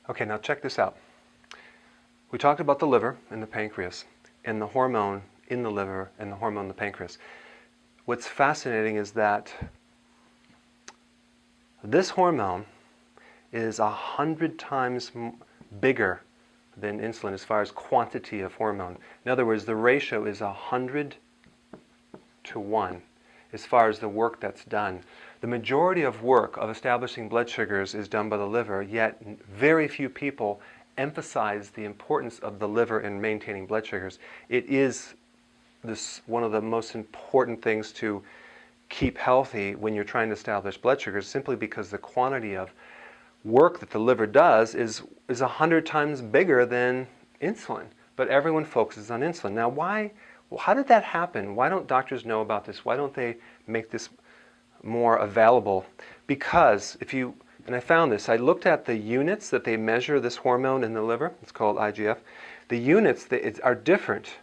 Okay, now check this out. We talked about the liver and the pancreas, and the hormone in the liver and the hormone in the pancreas. What's fascinating is that this hormone is 100 times bigger than insulin as far as quantity of hormone. In other words, the ratio is 100 to 1 as far as the work that's done. The majority of work of establishing blood sugars is done by the liver, yet very few people emphasize the importance of the liver in maintaining blood sugars. It is one of the most important things to keep healthy when you're trying to establish blood sugars, simply because the quantity of work that the liver does is 100 times bigger than insulin. But everyone focuses on insulin. Now how did that happen? Why don't doctors know about this? Why don't they make this more available? Because and I found this, I looked at the units that they measure this hormone in the liver. It's called IGF. The units are different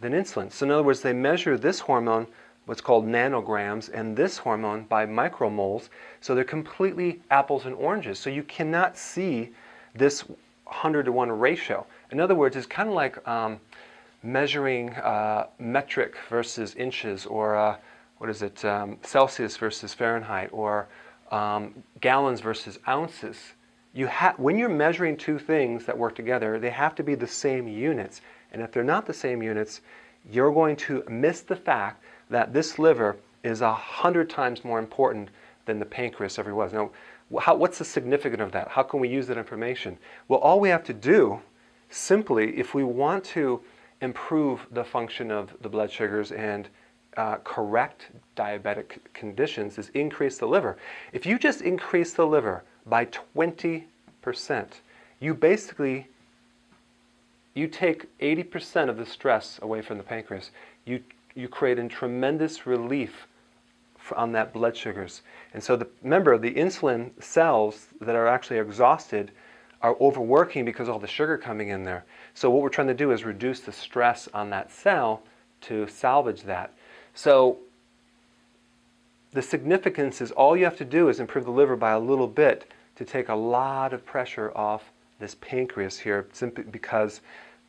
than insulin. So in other words, they measure this hormone, what's called nanograms, and this hormone by micromoles. So they're completely apples and oranges. So you cannot see this 100 to 1 ratio. In other words, it's kind of like measuring metric versus inches, or Celsius versus Fahrenheit, or gallons versus ounces. When you're measuring two things that work together, they have to be the same units. And if they're not the same units, you're going to miss the fact that this liver is 100 times more important than the pancreas ever was. Now, what's the significance of that? How can we use that information? Well, all we have to do, simply, if we want to improve the function of the blood sugars and correct diabetic conditions, is increase the liver. If you just increase the liver by 20%, you take 80% of the stress away from the pancreas. You create a tremendous relief on that blood sugars. And so remember, the insulin cells that are actually exhausted are overworking because of all the sugar coming in there. So what we're trying to do is reduce the stress on that cell to salvage that. So the significance is all you have to do is improve the liver by a little bit to take a lot of pressure off this pancreas here, simply because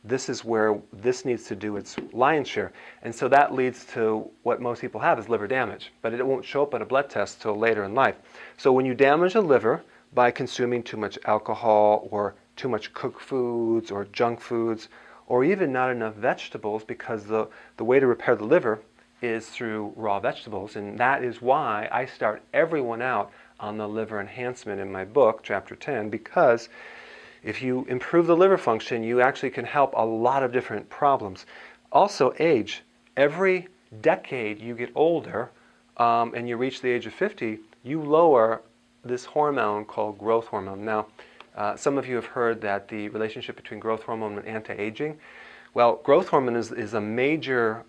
this is where this needs to do its lion's share. And so that leads to what most people have is liver damage, but it won't show up on a blood test till later in life. So when you damage the liver by consuming too much alcohol, or too much cooked foods, or junk foods, or even not enough vegetables, because the way to repair the liver is through raw vegetables, and that is why I start everyone out on the liver enhancement in my book, chapter 10, because if you improve the liver function, you actually can help a lot of different problems. Also, age. Every decade you get older and you reach the age of 50, you lower this hormone called growth hormone. Now, some of you have heard that the relationship between growth hormone and anti-aging. Well, growth hormone is a major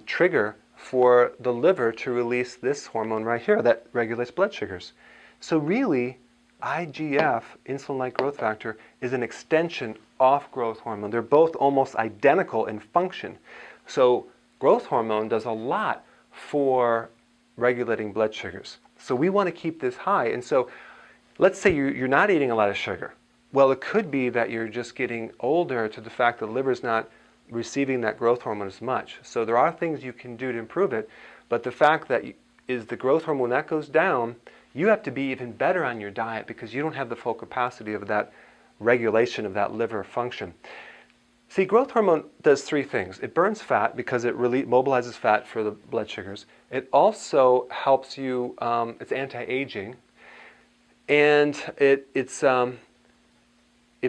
trigger for the liver to release this hormone right here that regulates blood sugars. So really, IGF, insulin-like growth factor, is an extension of growth hormone. They're both almost identical in function. So growth hormone does a lot for regulating blood sugars. So we want to keep this high. And so let's say you're not eating a lot of sugar. Well, it could be that you're just getting older to the fact that the liver's not receiving that growth hormone as much. So there are things you can do to improve it, but the fact that is the growth hormone that goes down, you have to be even better on your diet because you don't have the full capacity of that regulation of that liver function. See, growth hormone does three things. It burns fat because it really mobilizes fat for the blood sugars. It also helps you, it's anti-aging, and it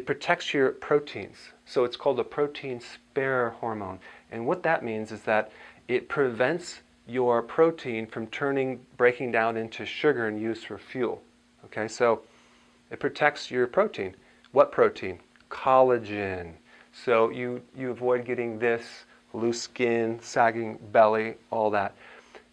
protects your proteins. So it's called a protein spare hormone. And what that means is that it prevents your protein from breaking down into sugar and used for fuel. Okay, so it protects your protein. What protein? Collagen. So you avoid getting this, loose skin, sagging belly, all that.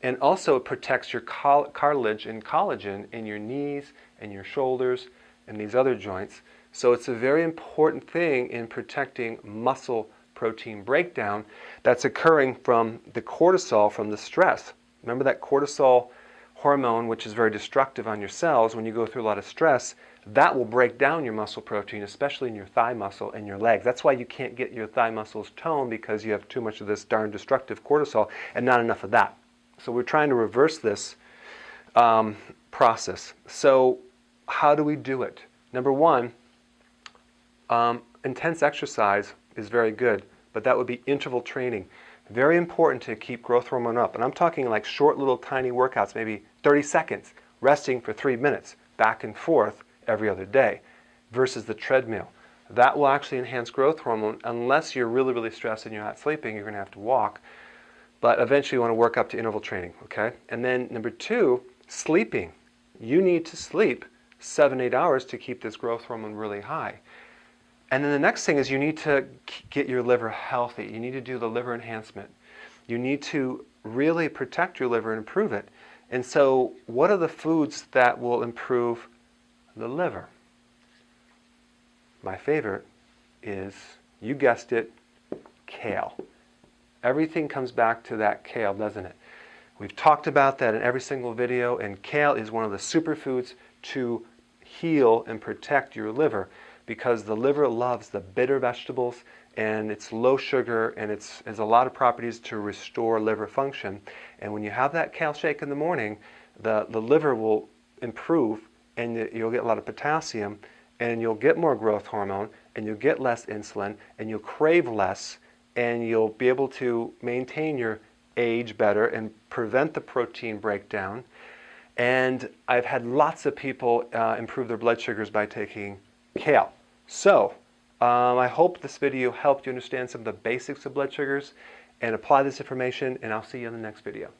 And also it protects your cartilage and collagen in your knees and your shoulders and these other joints. So it's a very important thing in protecting muscle protein breakdown that's occurring from the cortisol from the stress. Remember that cortisol hormone, which is very destructive on your cells when you go through a lot of stress, that will break down your muscle protein, especially in your thigh muscle and your legs. That's why you can't get your thigh muscles toned, because you have too much of this darn destructive cortisol and not enough of that. So we're trying to reverse this process. So how do we do it? Number one, intense exercise is very good, but that would be interval training. Very important to keep growth hormone up. And I'm talking like short little tiny workouts, maybe 30 seconds, resting for 3 minutes, back and forth every other day, versus the treadmill. That will actually enhance growth hormone. Unless you're really, really stressed and you're not sleeping, you're going to have to walk. But eventually you want to work up to interval training, okay? And then number two, sleeping. You need to sleep 7-8 hours to keep this growth hormone really high. And then the next thing is you need to get your liver healthy. You need to do the liver enhancement. You need to really protect your liver and improve it. And so what are the foods that will improve the liver? My favorite is, you guessed it, kale. Everything comes back to that kale, doesn't it? We've talked about that in every single video, and kale is one of the superfoods to heal and protect your liver, because the liver loves the bitter vegetables, and it's low sugar, and it has a lot of properties to restore liver function. And when you have that kale shake in the morning, the liver will improve, and you'll get a lot of potassium, and you'll get more growth hormone, and you'll get less insulin, and you'll crave less, and you'll be able to maintain your age better and prevent the protein breakdown. And I've had lots of people improve their blood sugars by taking kale. So I hope this video helped you understand some of the basics of blood sugars and apply this information, and I'll see you in the next video.